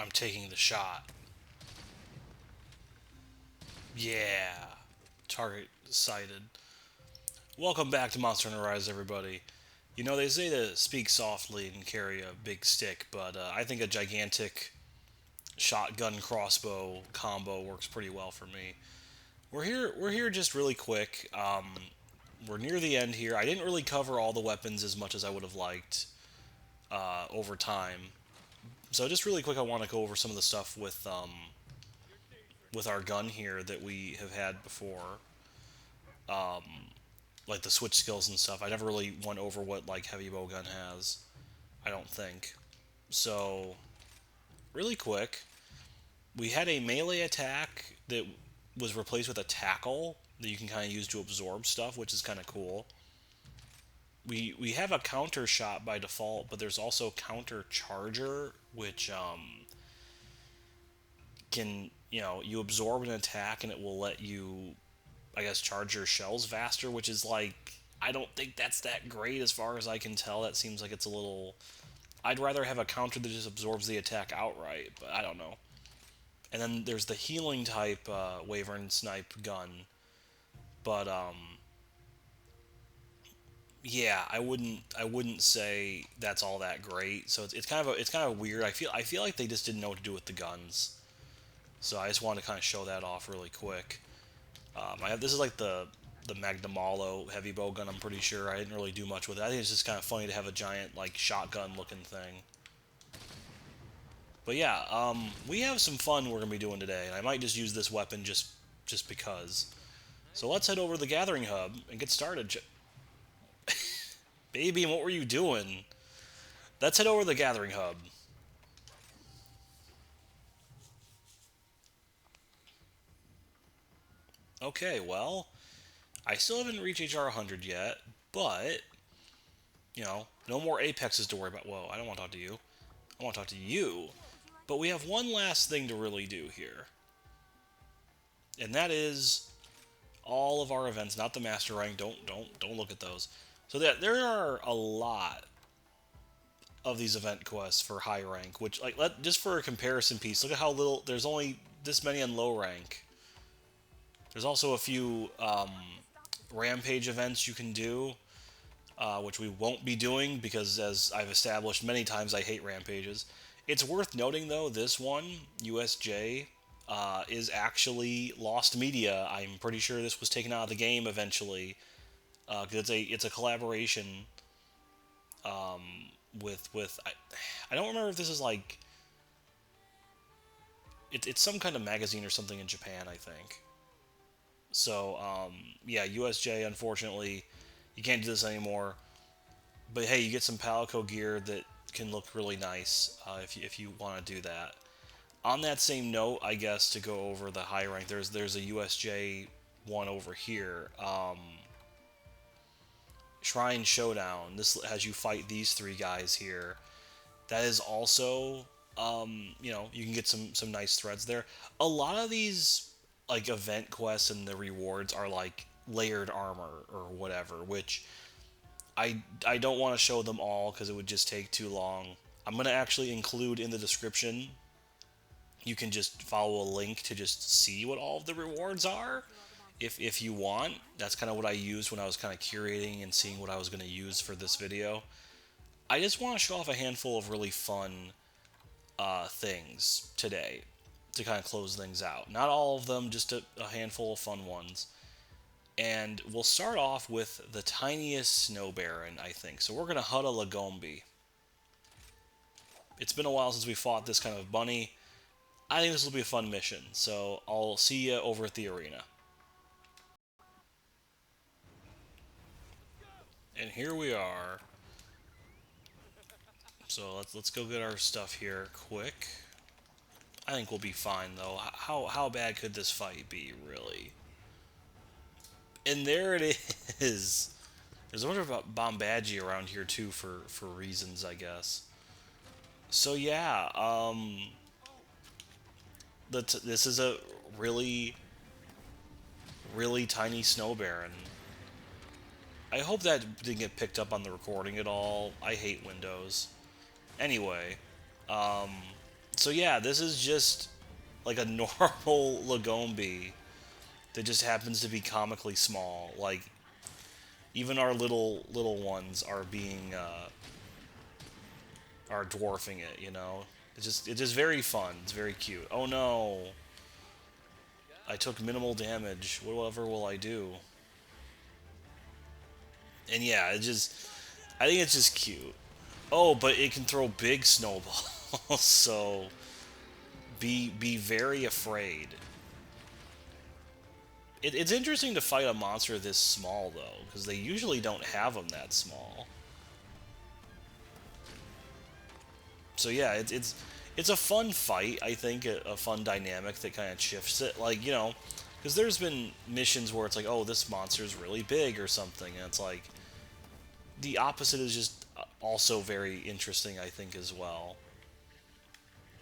I'm taking the shot. Yeah. Target sighted. Welcome back to Monster Hunter Rise, everybody. You know, they say to speak softly and carry a big stick, but I think a gigantic shotgun crossbow combo works pretty well for me. We're here just really quick. We're near the end here. I didn't really cover all the weapons as much as I would have liked over time. So just really quick, I want to go over some of the stuff with our gun here that we have had before, like the switch skills and stuff. I never really went over what like heavy bowgun has. I don't think. So really quick, we had a melee attack that was replaced with a tackle that you can kind of use to absorb stuff, which is kind of cool. We have a counter shot by default, but there's also counter charger, which can, you absorb an attack and it will let you, I guess, charge your shells faster, which is like, I don't think that's that great as far as I can tell. That seems like it's a little. I'd rather have a counter that just absorbs the attack outright, but I don't know. And then there's the healing type Wyvern Snipe gun, but yeah, I wouldn't say that's all that great. So it's kind of weird. I feel like they just didn't know what to do with the guns. So I just wanted to kind of show that off really quick. This is like the Magnamalo heavy bow gun. I'm pretty sure I didn't really do much with it. I think it's just kind of funny to have a giant like shotgun looking thing. But yeah, we have some fun we're gonna be doing today, and I might just use this weapon just because. So let's head over to the Gathering Hub and get started. Baby, what were you doing? Let's head over to the Gathering Hub. Okay, well, I still haven't reached HR 100 yet, but, no more Apexes to worry about. Whoa, I don't want to talk to you. I want to talk to you. But we have one last thing to really do here. And that is all of our events, not the master rank. Don't look at those. So there are a lot of these event quests for high rank, which just for a comparison piece, look at how little there's only this many on low rank. There's also a few rampage events you can do, which we won't be doing because, as I've established many times, I hate rampages. It's worth noting, though, this one, USJ, is actually lost media. I'm pretty sure this was taken out of the game eventually, because it's a collaboration with I don't remember if this is like it's some kind of magazine or something in Japan, I think. So yeah, USJ, unfortunately, you can't do this anymore. But hey, you get some Palico gear that can look really nice if you want to do that. On that same note, I guess to go over the high rank, there's a USJ one over here. Shrine Showdown. This has you fight these three guys here. That is also, you can get some nice threads there. A lot of these like event quests and the rewards are like layered armor or whatever, which I don't want to show them all because it would just take too long. I'm gonna actually include in the description. You can just follow a link to just see what all of the rewards are if you want. That's kind of what I used when I was kind of curating and seeing what I was going to use for this video. I just want to show off a handful of really fun things today to kind of close things out. Not all of them, just a handful of fun ones. And we'll start off with the Tiniest Snowbaron, I think. So we're going to hunt a Lagombi. It's been a while since we fought this kind of bunny. I think this will be a fun mission, so I'll see you over at the arena. And here we are. So let's go get our stuff here quick. I think we'll be fine though. How bad could this fight be, really? And there it is. There's a bunch of Bombadgy around here too for reasons, I guess. So yeah, this is a really tiny Snowbaron. I hope that didn't get picked up on the recording at all. I hate Windows. Anyway, So yeah, this is just like a normal Lagombi that just happens to be comically small. Like even our little ones are being are dwarfing it. You know, it's just very fun. It's very cute. Oh no, I took minimal damage. Whatever will I do? And yeah, I think it's just cute. Oh, but it can throw big snowballs, so be very afraid. It's interesting to fight a monster this small though, because they usually don't have them that small. So yeah, it's a fun fight. I think a fun dynamic that kind of shifts it. Like because there's been missions where it's like, oh, this monster's really big or something, and it's like the opposite is just also very interesting. I think as well.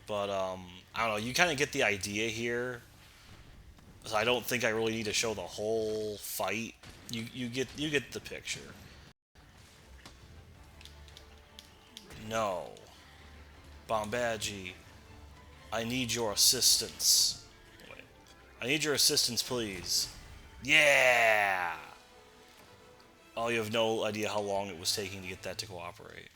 But I don't know. You kind of get the idea here. So I don't think I really need to show the whole fight. You get the picture. No, Bombaji, I need your assistance. Wait, I need your assistance, please. Yeah. Oh, you have no idea how long it was taking to get that to cooperate.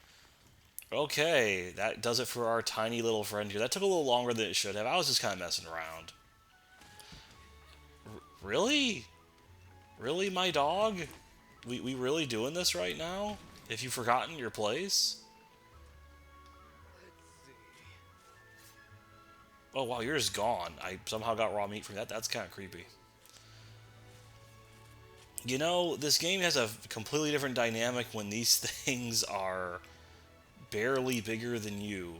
Okay, that does it for our tiny little friend here. That took a little longer than it should have. I was just kind of messing around. Really? Really, my dog? We really doing this right now? If you've forgotten your place? Oh wow, yours is gone. I somehow got raw meat from that. That's kind of creepy. You know, this game has a completely different dynamic when these things are barely bigger than you.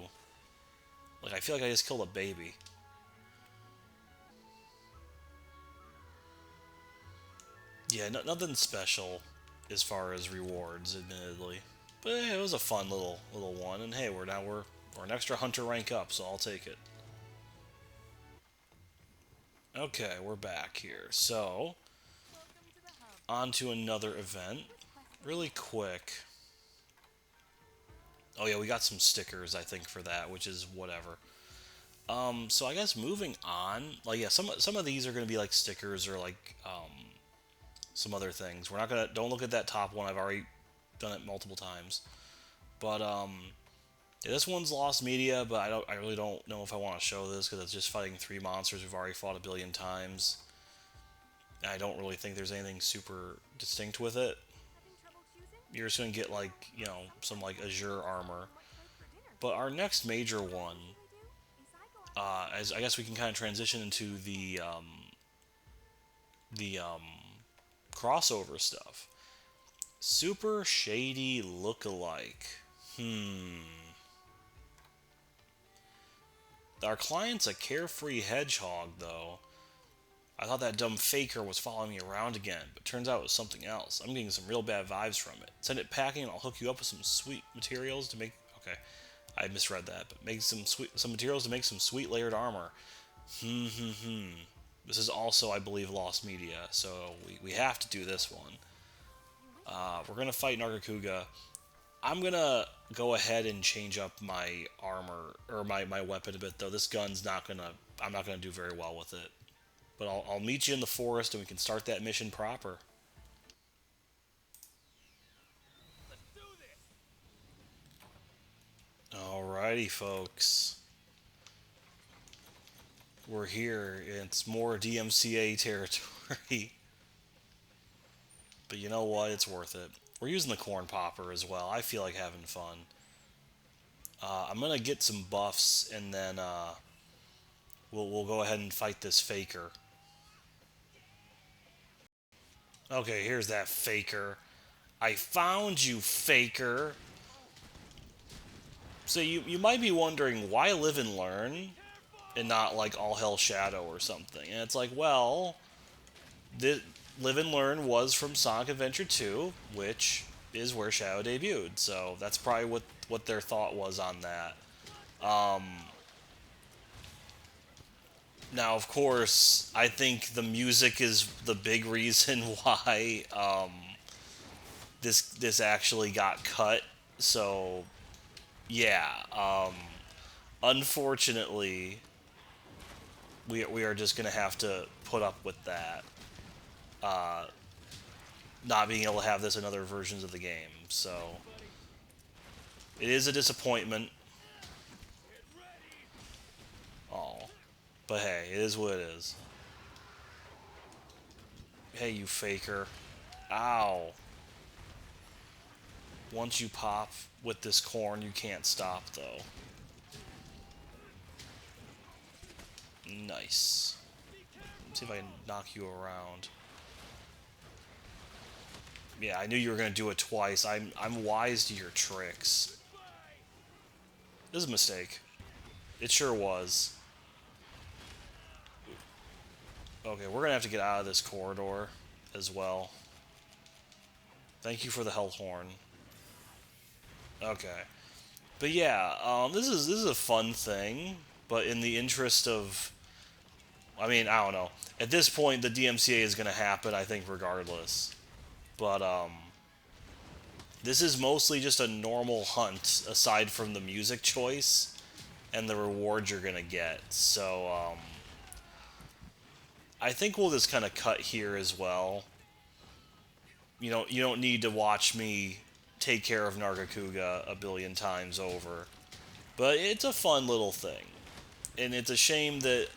Like, I feel like I just killed a baby. Yeah, nothing special as far as rewards, admittedly. But it was a fun little one, and hey, we're an extra hunter rank up, so I'll take it. Okay, we're back here. So, on to another event. Really quick. Oh yeah, we got some stickers, I think, for that, which is whatever. So I guess moving on, like yeah, some of these are gonna be like stickers or like some other things. We're not gonna don't look at that top one. I've already done it multiple times. But yeah, this one's lost media, but I really don't know if I want to show this because it's just fighting three monsters we've already fought a billion times. And I don't really think there's anything super distinct with it. You're just gonna get like some like azure armor. But our next major one, as I guess we can kind of transition into the crossover stuff. Super Shady look-alike. Our client's a carefree hedgehog, though. I thought that dumb faker was following me around again, but turns out it was something else. I'm getting some real bad vibes from it. Send it packing and I'll hook you up with some sweet materials to make... Okay, I misread that, but make some materials to make some sweet layered armor. This is also, I believe, lost media, so we have to do this one. We're gonna fight Nargacuga. I'm gonna go ahead and change up my armor or my weapon a bit though. This gun's not gonna I'm not gonna do very well with it. But I'll meet you in the forest and we can start that mission proper. Alrighty, folks. We're here. It's more DMCA territory. But you know what? It's worth it. We're using the corn popper as well. I feel like having fun. I'm gonna get some buffs and then we'll go ahead and fight this faker. Okay, here's that faker. I found you, faker. So you might be wondering why live and learn and not like all hell shadow or something. And it's like, well, this live and learn was from Sonic Adventure 2, which is where Shadow debuted. So that's probably what their thought was on that. Um, Now, of course, I think the music is the big reason why this actually got cut. So, yeah, Unfortunately, we are just gonna have to put up with that. Not being able to have this in other versions of the game. So it is a disappointment. Oh, but hey, it is what it is. Hey, you faker. Ow. Once you pop with this corn, you can't stop, though. Nice. Let's see if I can knock you around. Yeah, I knew you were going to do it twice. I'm wise to your tricks. This is a mistake. It sure was. Okay, we're going to have to get out of this corridor as well. Thank you for the health horn. Okay. But yeah, this is a fun thing, but in the interest of, I mean, I don't know. At this point, the DMCA is going to happen, I think, regardless. But this is mostly just a normal hunt, aside from the music choice and the rewards you're going to get. So I think we'll just kind of cut here as well. You don't need to watch me take care of Nargacuga a billion times over. But it's a fun little thing. And it's a shame that,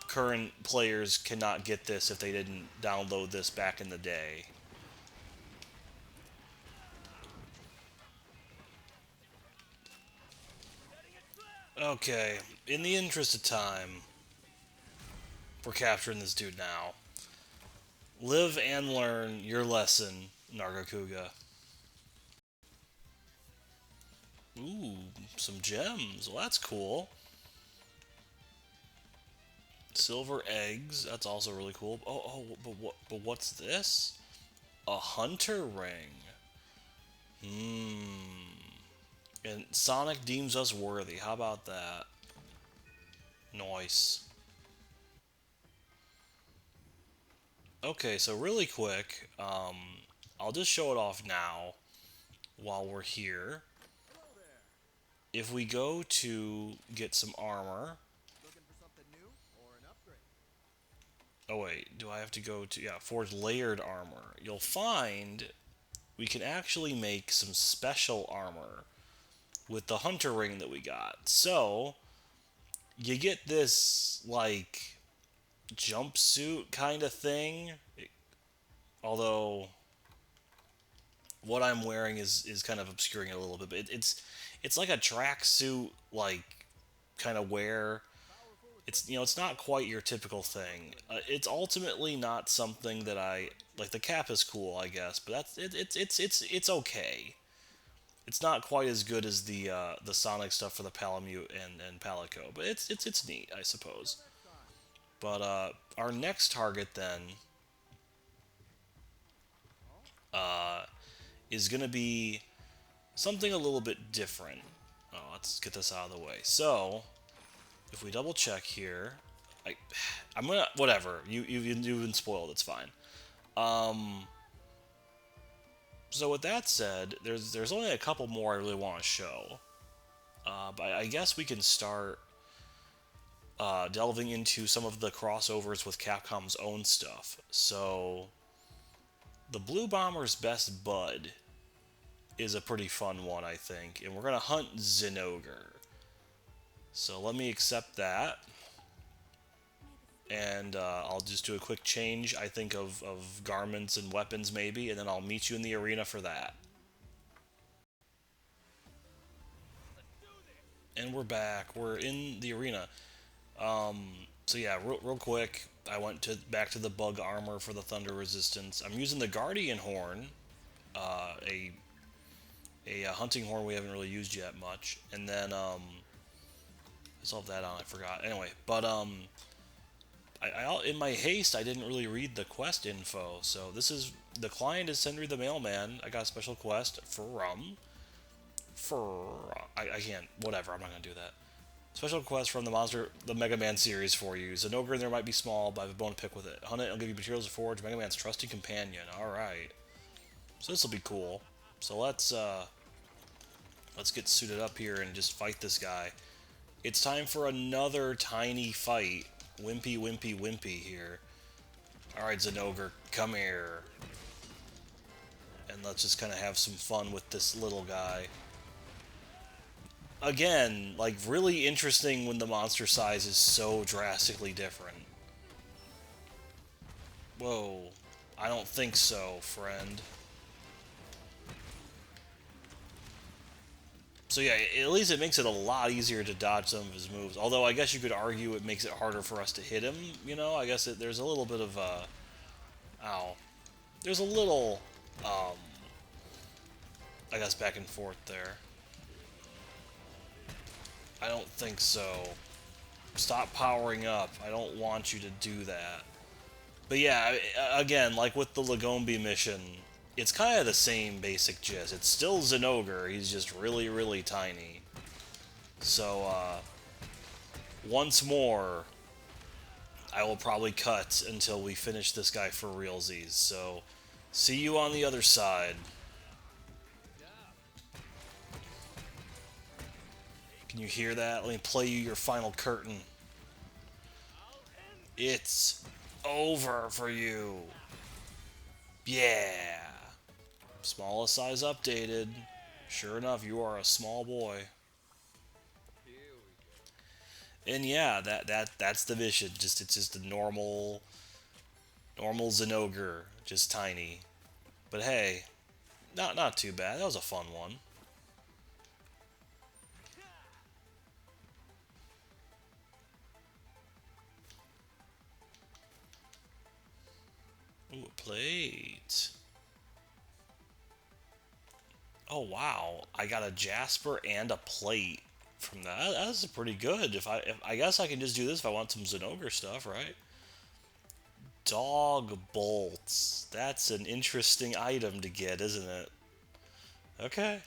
current players cannot get this if they didn't download this back in the day. Okay, in the interest of time, we're capturing this dude now. Live and learn your lesson, Nargacuga. Ooh, some gems. Well, that's cool. Silver eggs. That's also really cool. But what's this? A hunter ring. And Sonic deems us worthy. How about that? Nice. Okay, so really quick, I'll just show it off now while we're here. If we go to get some armor. Oh wait, do I have to go to, yeah, forge layered armor. You'll find we can actually make some special armor with the hunter ring that we got. So, you get this, like, jumpsuit kind of thing. Although, what I'm wearing is kind of obscuring it a little bit. But it's like a tracksuit, like, kind of wear. It's not quite your typical thing. It's ultimately not something that I like. The cap is cool, I guess, but it's okay. It's not quite as good as the Sonic stuff for the Palamute and Palico, but it's neat, I suppose. But our next target then is gonna be something a little bit different. Oh, let's get this out of the way. So, if we double check here, I'm gonna whatever. You've been spoiled. It's fine. So with that said, there's only a couple more I really want to show. But I guess we can start delving into some of the crossovers with Capcom's own stuff. So, the Blue Bomber's best bud is a pretty fun one, I think. And we're going to hunt Zinogre. So let me accept that. And I'll just do a quick change, I think, of garments and weapons, maybe. And then I'll meet you in the arena for that. And we're back. We're in the arena. So yeah, real quick, I went back to the bug armor for the thunder resistance. I'm using the Guardian horn, a hunting horn we haven't really used yet much, and then I still have that on. I forgot. Anyway, but I in my haste I didn't really read the quest info. So this is the client is Sendry the Mailman. I got a special quest I can't, whatever. I'm not gonna do that. Special request from the Mega Man series for you. Zinogre in there might be small, but I have a bone to pick with it. Hunt it, I'll give you materials to forge. Mega Man's trusty companion. Alright. So this will be cool. So let's get suited up here and just fight this guy. It's time for another tiny fight. Wimpy, wimpy, wimpy here. Alright, Zenogre, come here. And let's just kind of have some fun with this little guy. Again, like, really interesting when the monster size is so drastically different. Whoa. I don't think so, friend. So yeah, at least it makes it a lot easier to dodge some of his moves. Although I guess you could argue it makes it harder for us to hit him, you know? I guess there's a little bit of, ow. There's a little, I guess back and forth there. I don't think so. Stop powering up. I don't want you to do that. But yeah, again, like with the Lagombi mission, it's kind of the same basic gist. It's still Zenogre, he's just really, really tiny. So, once more, I will probably cut until we finish this guy for realsies. So, see you on the other side. Can you hear that? Let me play you your final curtain. It's over for you. Yeah. Smallest size updated. Sure enough, you are a small boy. And yeah, that's the mission. It's just a normal Zenogre, just tiny. But hey, not too bad. That was a fun one. Ooh, a plate. Oh wow, I got a Jasper and a plate from that. That's pretty good. If I guess I can just do this if I want some Zenogre stuff, right? Dog bolts. That's an interesting item to get, isn't it? Okay.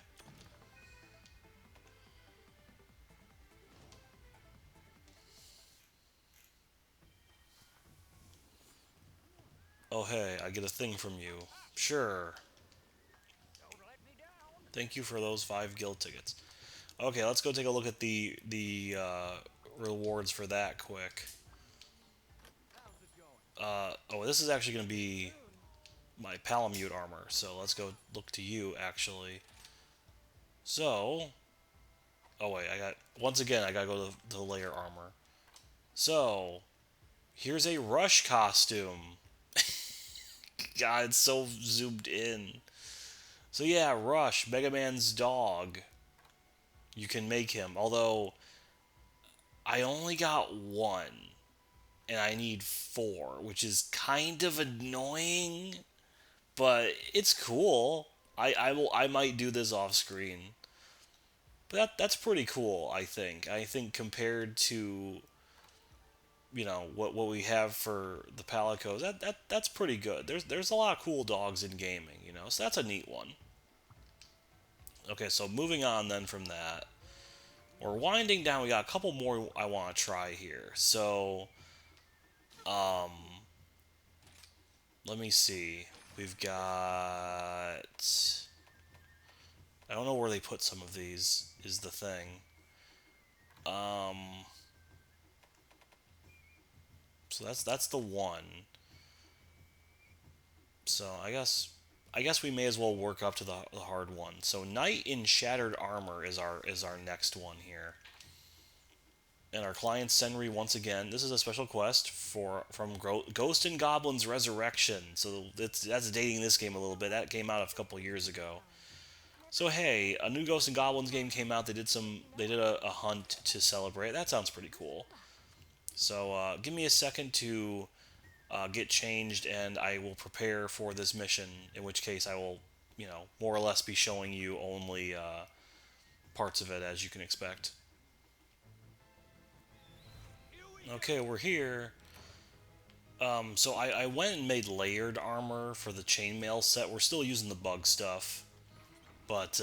Oh hey, I get a thing from you. Sure. Thank you for those 5 guild tickets. Okay, let's go take a look at the rewards for that quick. Oh, this is actually going to be my Palamute armor, so let's go look to you, actually. So, oh wait, once again, I gotta go to the layer armor. So, here's a Rush costume. God, it's so zoomed in. So yeah, Rush, Mega Man's dog. You can make him, although I only got one, and I need 4, which is kind of annoying, but it's cool. I might do this off screen. But that's pretty cool, I think. I think compared to what we have for the Palicos, that's pretty good. There's a lot of cool dogs in gaming, so that's a neat one. Okay, so moving on then from that. We're winding down. We got a couple more I want to try here. So, um, let me see. We've got. I don't know where they put some of these. Is the thing. Um. So that's the one. So I guess we may as well work up to the hard one. So Knight in Shattered Armor is our next one here. And our client Senri once again. This is a special quest from Ghost and Goblins Resurrection. So that's dating this game a little bit. That came out a couple years ago. So hey, a new Ghost and Goblins game came out. They did a hunt to celebrate. That sounds pretty cool. So give me a second to get changed, and I will prepare for this mission. In which case, I will, more or less be showing you only parts of it, as you can expect. Okay, we're here. So I went and made layered armor for the chainmail set. We're still using the bug stuff, but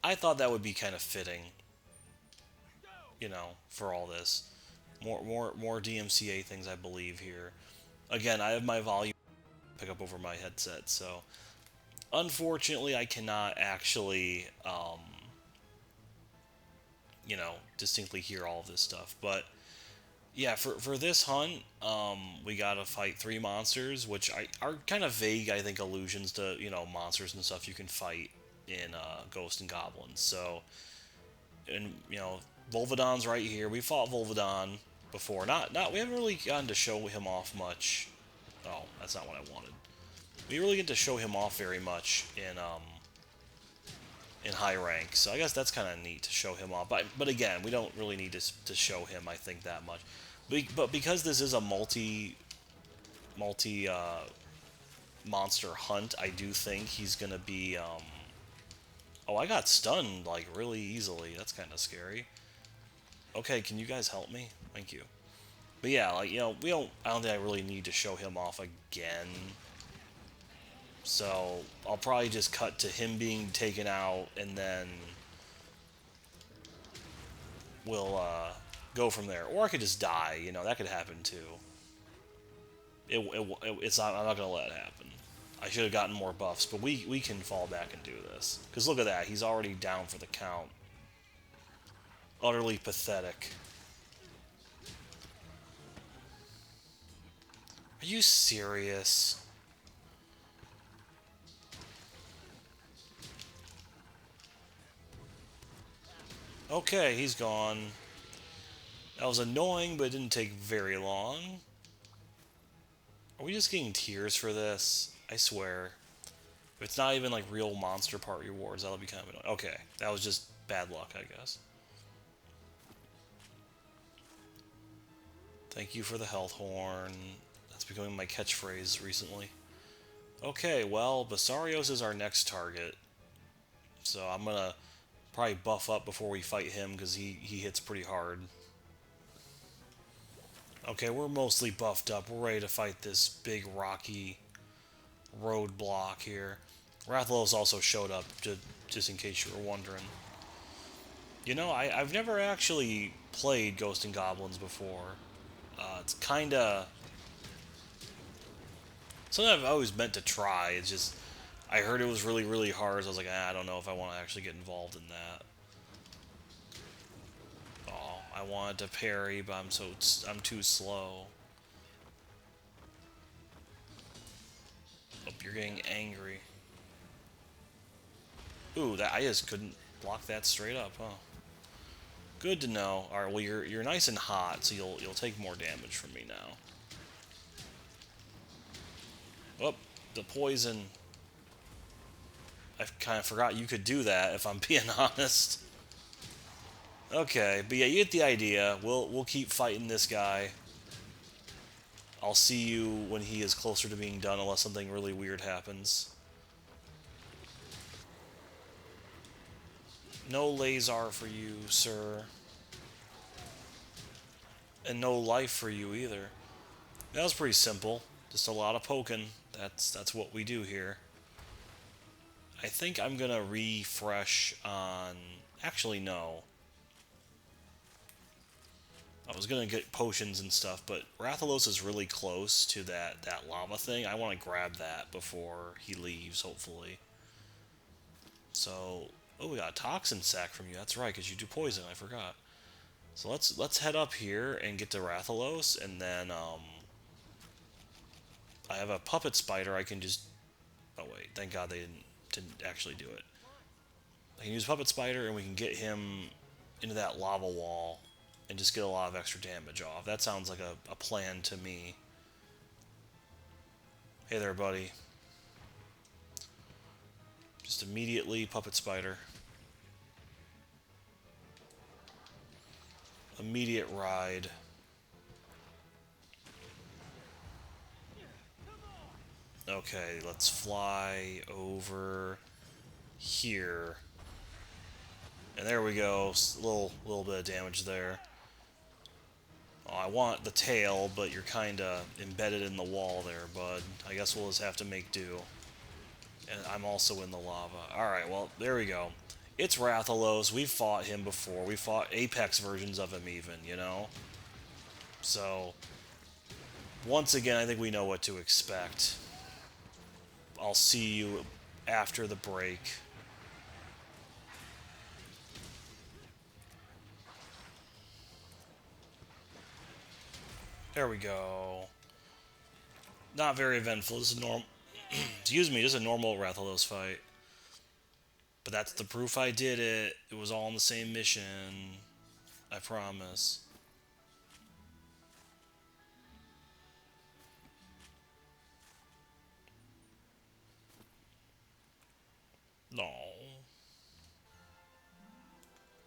I thought that would be kind of fitting, for all this. More DMCA things, I believe, here. Again, I have my volume pick up over my headset, so unfortunately I cannot actually you know, distinctly hear all of this stuff. But yeah, for this hunt, we gotta fight 3 monsters, which are kind of vague, I think, allusions to, you know, monsters and stuff you can fight in Ghost and Goblins. So, and you know, Volvidon's right here. We fought Volvidon before. Not we haven't really gotten to show him off much. Oh, that's not what I wanted. We really get to show him off very much in high rank. So I guess that's kind of neat to show him off. But again, we don't really need to show him, I think, that much. But because this is a multi monster hunt, I do think he's gonna be. Oh, I got stunned like really easily. That's kind of scary. Okay, can you guys help me? Thank you. But yeah, like, you know, we don't. I don't think I really need to show him off again. So I'll probably just cut to him being taken out, and then we'll go from there. Or I could just die. You know, that could happen too. It's not. I'm not gonna let it happen. I should have gotten more buffs, but we can fall back and do this. Because look at that, he's already down for the count. Utterly pathetic. Are you serious? Okay, he's gone. That was annoying, but it didn't take very long. Are we just getting tears for this? I swear. If it's not even like real monster part rewards, that'll be kind of annoying. Okay, that was just bad luck, I guess. Thank you for the health horn. That's becoming my catchphrase recently. Okay, well, Basarios is our next target. So I'm gonna probably buff up before we fight him because he hits pretty hard. Okay, we're mostly buffed up. We're ready to fight this big rocky roadblock here. Rathalos also showed up, just in case you were wondering. You know, I've never actually played Ghost and Goblins before. It's kinda something I've always meant to try. It's just I heard it was really, really hard, so I was like, I don't know if I want to actually get involved in that. Oh, I wanted to parry, but I'm too slow. Oh, you're getting angry. Ooh, that I just couldn't block that straight up, huh? Good to know. All right, well you're nice and hot, so you'll take more damage from me now. Oh, the poison. I kind of forgot you could do that, if I'm being honest. Okay, but yeah, you get the idea. We'll keep fighting this guy. I'll see you when he is closer to being done, unless something really weird happens. No laser for you, sir. And no life for you either. That was pretty simple. Just a lot of poking. That's what we do here. I think I'm gonna refresh on... Actually, no. I was gonna get potions and stuff, but Rathalos is really close to that lava thing. I want to grab that before he leaves, hopefully. So, oh, we got a toxin sack from you. That's right, because you do poison. I forgot. So let's head up here and get to Rathalos, and then I have a puppet spider. I can just... Oh wait, thank God they didn't actually do it. I can use puppet spider, and we can get him into that lava wall and just get a lot of extra damage off. That sounds like a plan to me. Hey there, buddy. Just immediately puppet spider. Immediate ride. Okay, let's fly over here. And there we go. Little bit of damage there. Oh, I want the tail, but you're kinda embedded in the wall there, bud. I guess we'll just have to make do. And I'm also in the lava. Alright, well, there we go. It's Rathalos. We've fought him before. We fought Apex versions of him even, you know? So, once again, I think we know what to expect. I'll see you after the break. There we go. Not very eventful. This is normal. Excuse me, just a normal Rathalos fight. But that's the proof I did it. It was all on the same mission. I promise. No.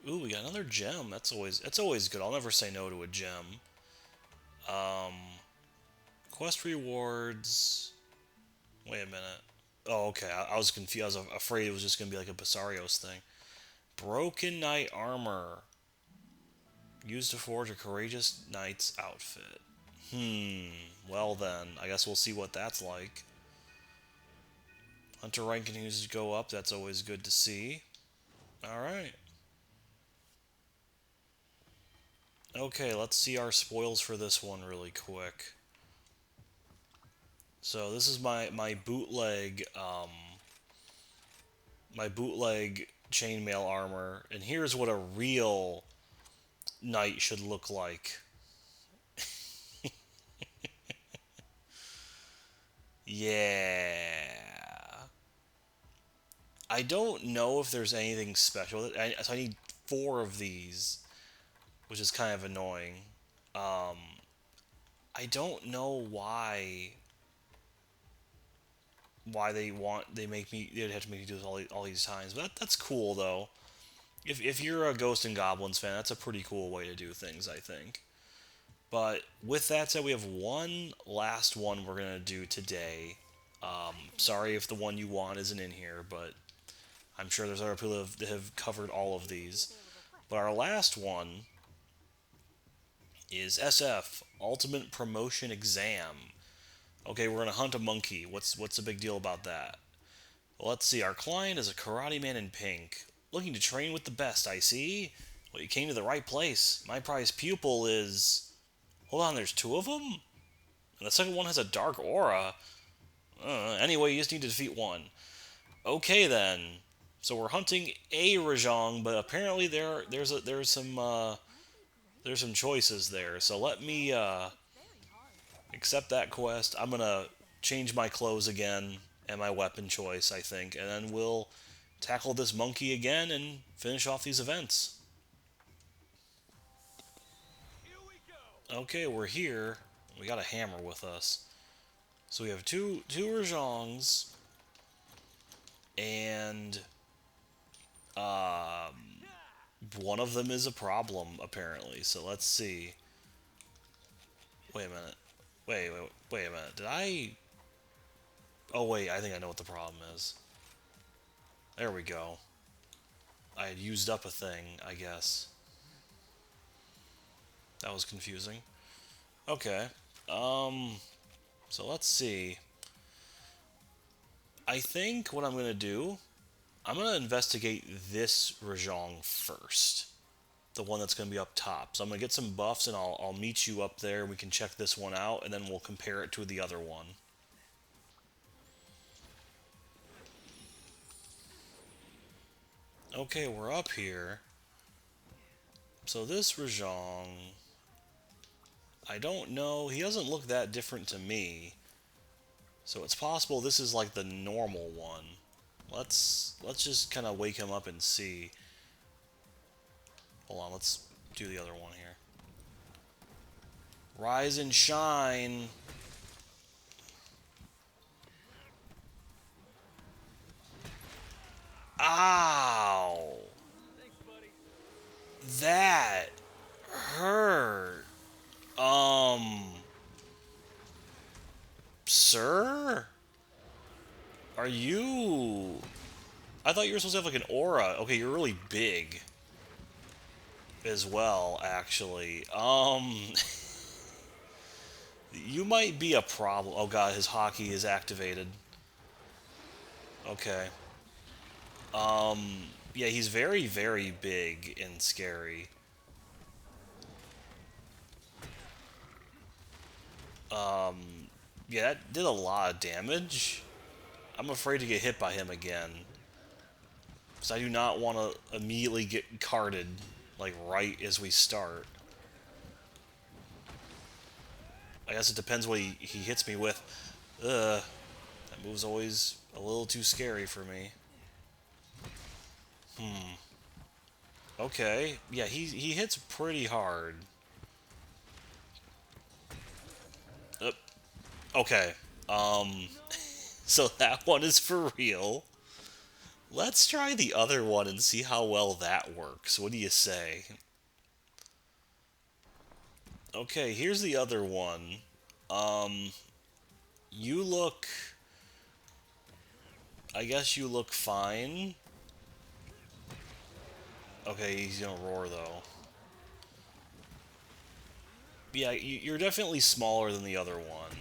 Ooh, we got another gem. That's always good. I'll never say no to a gem. Um, quest rewards. Wait a minute. Oh, okay. I was confused. I was afraid it was just gonna be like a Basarios thing. Broken Knight armor. Used to forge a courageous knight's outfit. Well then, I guess we'll see what that's like. Hunter rank continues to go up. That's always good to see. Alright. Okay, let's see our spoils for this one really quick. So this is my bootleg chainmail armor, and here's what a real knight should look like. Yeah. I don't know if there's anything special. So I need 4 of these, which is kind of annoying. I don't know why they'd have to make me do this all these times, but that's cool though. If you're a Ghost and Goblins fan, that's a pretty cool way to do things, I think. But with that said, we have one last one we're gonna do today. Sorry if the one you want isn't in here, but I'm sure there's other people that have covered all of these. But our last one is SF Ultimate Promotion Exam. Okay, we're gonna hunt a monkey. What's the big deal about that? Well, let's see. Our client is a karate man in pink, looking to train with the best. I see. Well, you came to the right place. My prized pupil is. Hold on, there's 2 of them, and the second one has a dark aura. Anyway, you just need to defeat one. Okay then. So we're hunting a Rajang, but apparently there's some choices there. So let me accept that quest. I'm gonna change my clothes again and my weapon choice, I think, and then we'll tackle this monkey again and finish off these events. Okay, we're here. We got a hammer with us. So we have two Rajangs, and one of them is a problem, apparently. So let's see. Wait a minute. Wait a minute. Did I... Oh, wait, I think I know what the problem is. There we go. I had used up a thing, I guess. That was confusing. Okay. So let's see. I think what I'm going to do, I'm going to investigate this Rajang first. The one that's going to be up top. So I'm going to get some buffs and I'll meet you up there. We can check this one out and then we'll compare it to the other one. Okay, we're up here. So this Rajang, I don't know. He doesn't look that different to me. So it's possible this is like the normal one. Let's just kind of wake him up and see. Hold on, let's do the other one here. Rise and shine. Ow! That hurt. Sir? Are you... I thought you were supposed to have like an aura. Okay, you're really big. As well, actually. You might be a problem. Oh god, his hockey is activated. Okay. Yeah, he's very, very big and scary. Yeah, that did a lot of damage. I'm afraid to get hit by him again. Because I do not want to immediately get carded, like, right as we start. I guess it depends what he hits me with. Ugh. That move's always a little too scary for me. Okay. Yeah, he hits pretty hard. Uh, okay. Um, so that one is for real. Let's try the other one and see how well that works. What do you say? Okay, here's the other one. Um, you look... I guess you look fine. Okay, he's gonna roar, though. Yeah, you're definitely smaller than the other one.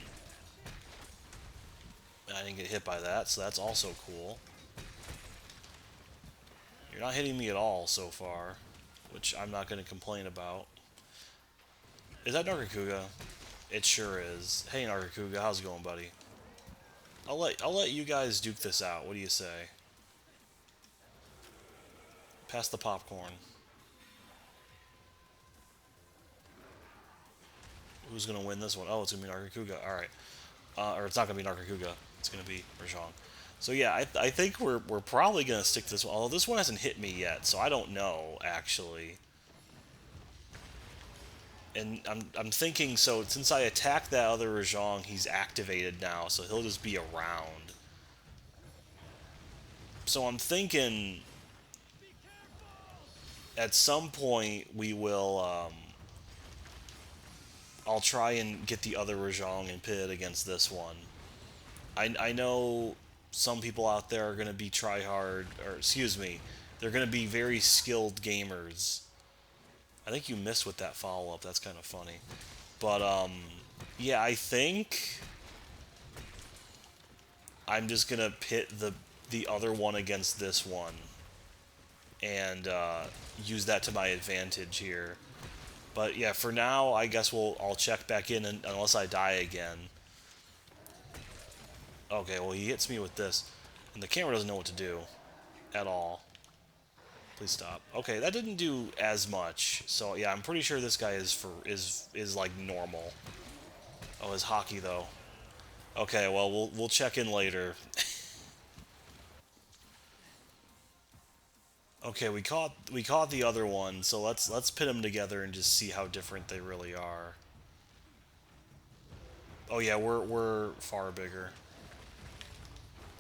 I didn't get hit by that, so that's also cool. You're not hitting me at all so far, which I'm not going to complain about. Is that Nargacuga? It sure is. Hey Nargacuga, how's it going, buddy? I'll let you guys duke this out. What do you say? Pass the popcorn. Who's gonna win this one? Oh, it's gonna be Nargacuga. All right, or it's not gonna be Nargacuga. It's gonna be Rajang. So yeah, I think we're probably gonna stick to this one. Although this one hasn't hit me yet, so I don't know actually. And I'm thinking, so since I attacked that other Rajang, he's activated now, so he'll just be around. So I'm thinking at some point we will, I'll try and get the other Rajang and pit it against this one. I know some people out there are going to be tryhard, or excuse me, they're going to be very skilled gamers. I think you missed with that follow-up, that's kind of funny. But, yeah, I think I'm just going to pit the other one against this one. And, use that to my advantage here. But yeah, for now, I guess I'll check back in unless I die again. Okay, well he hits me with this, and the camera doesn't know what to do at all. Please stop. Okay, that didn't do as much. So yeah, I'm pretty sure this guy is like normal. Oh, his hockey though. Okay, well we'll check in later. Okay, we caught the other one, so let's pit them together and just see how different they really are. Oh yeah, we're far bigger.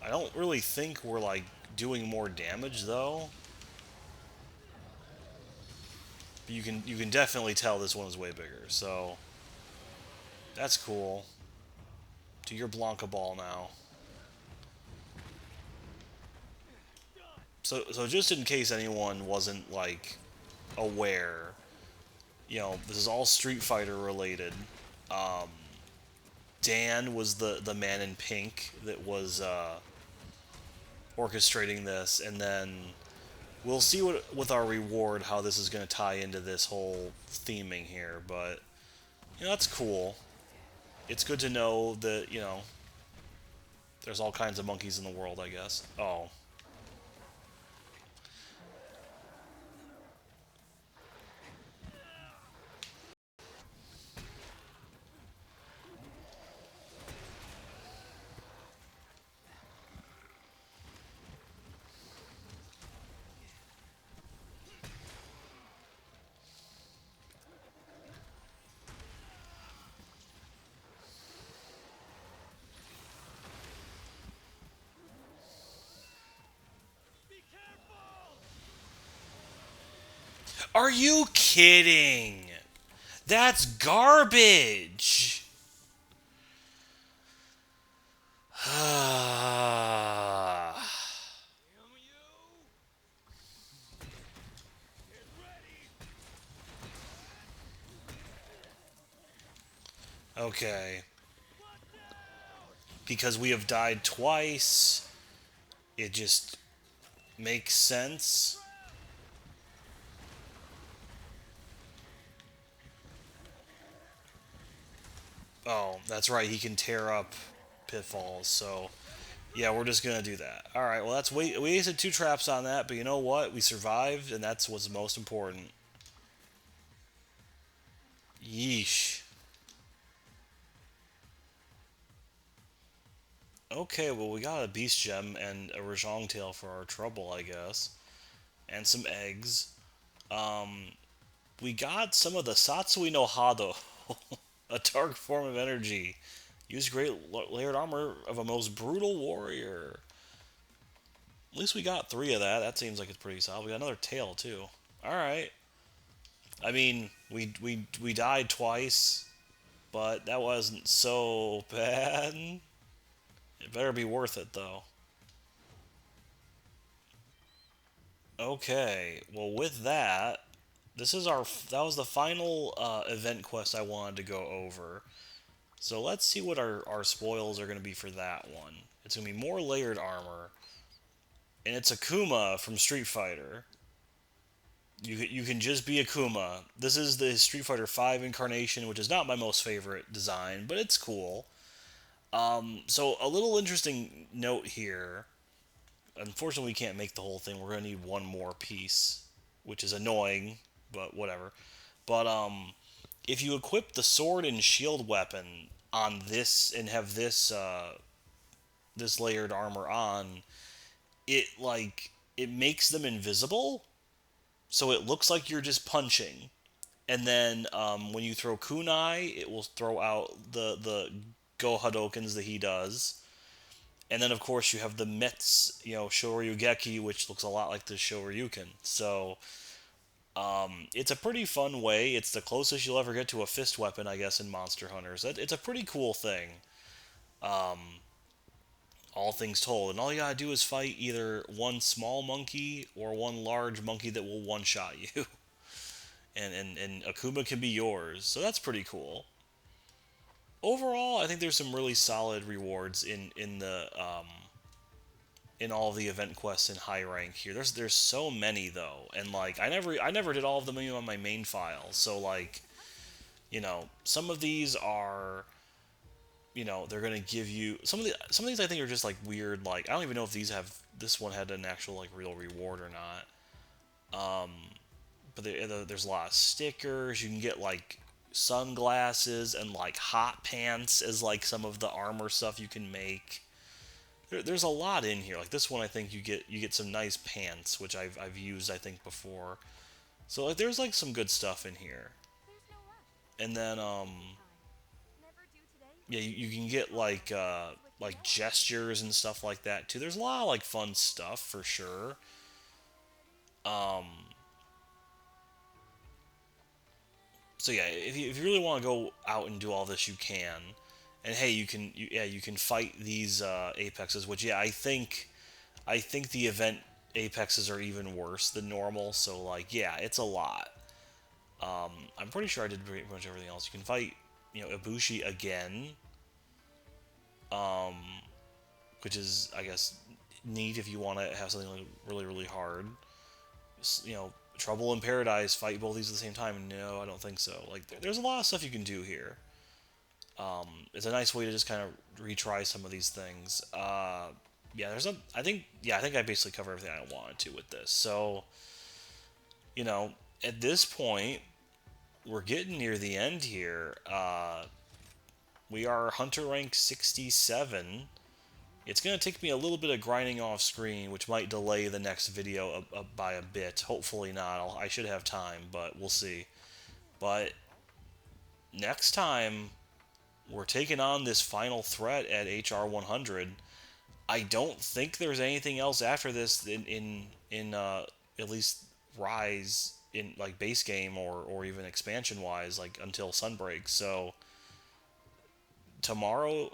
I don't really think we're like doing more damage though. But you can definitely tell this one is way bigger. So that's cool. To your Blanca ball now. So just in case anyone wasn't like aware, this is all Street Fighter related. Um, Dan was the man in pink that was orchestrating this, and then we'll see what with our reward how this is going to tie into this whole theming here. But that's cool. It's good to know that there's all kinds of monkeys in the world, I guess. Oh. Are you kidding? That's garbage. Okay. Because we have died twice, it just makes sense. Oh, that's right, he can tear up pitfalls, so yeah, we're just gonna do that. Alright, well we wasted two traps on that, but you know what? We survived, and that's what's most important. Yeesh. Okay, well we got a beast gem and a Rajang tail for our trouble, I guess, and some eggs. Um, we got some of the Satsui no Hado, a dark form of energy. Use great layered armor of a most brutal warrior. At least we got three of that. That seems like it's pretty solid. We got another tail too. All right. I mean, we died twice, but that wasn't so bad. It better be worth it though. Okay. Well, with that, that was the final event quest I wanted to go over. So let's see what our spoils are going to be for that one. It's going to be more layered armor, and it's Akuma from Street Fighter. You can just be Akuma. This is the Street Fighter V incarnation, which is not my most favorite design, but it's cool. So a little interesting note here. Unfortunately, we can't make the whole thing. We're gonna need one more piece, which is annoying, but whatever. But if you equip the sword and shield weapon on this and have this layered armor on, it makes them invisible, so it looks like you're just punching. And then when you throw kunai, it will throw out the go hadokens that he does. And then of course you have the mitts, shoryugeki, which looks a lot like the shoryuken. So it's a pretty fun way. It's the closest you'll ever get to a fist weapon, I guess, in Monster Hunters. It's a pretty cool thing, all things told. And all you gotta do is fight either one small monkey or one large monkey that will one shot you. And Akuma can be yours. So that's pretty cool. Overall, I think there's some really solid rewards in all the event quests in high rank here. There's so many though, and like I never did all of them even on my main file. So like, some of these are, they're gonna give you some of these I think are just like weird. Like I don't even know if this one had an actual like real reward or not. But there's a lot of stickers. You can get like sunglasses and like hot pants as like some of the armor stuff you can make. There's a lot in here. Like this one, I think you get some nice pants, which I've used I think before. So like there's like some good stuff in here. And then yeah, you can get like gestures and stuff like that too. There's a lot of like fun stuff for sure. Um, so yeah, if you really want to go out and do all this, you can. And hey, you can fight these apexes, which yeah, I think the event apexes are even worse than normal. So like yeah, it's a lot. I'm pretty sure I did pretty much everything else. You can fight Ibushi again, um, which is I guess neat if you want to have something like really really hard. Trouble in Paradise, fight both these at the same time. No, I don't think so. Like there's a lot of stuff you can do here. It's a nice way to just kind of retry some of these things. Yeah, I think I basically covered everything I wanted to with this. So, you know, at this point, we're getting near the end here. We are Hunter rank 67. It's going to take me a little bit of grinding off screen, which might delay the next video by a bit. Hopefully not. I should have time, but we'll see. But next time, we're taking on this final threat at HR 100. I don't think there's anything else after this in at least Rise in like base game or even expansion wise, like until Sunbreak. So tomorrow,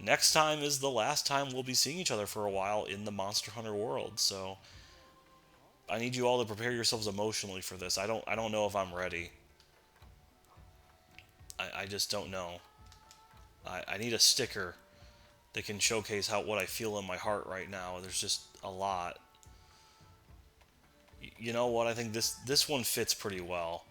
next time is the last time we'll be seeing each other for a while in the Monster Hunter world. So I need you all to prepare yourselves emotionally for this. I don't know if I'm ready. I just don't know. I need a sticker that can showcase what I feel in my heart right now. There's just a lot. You know what? I think this one fits pretty well.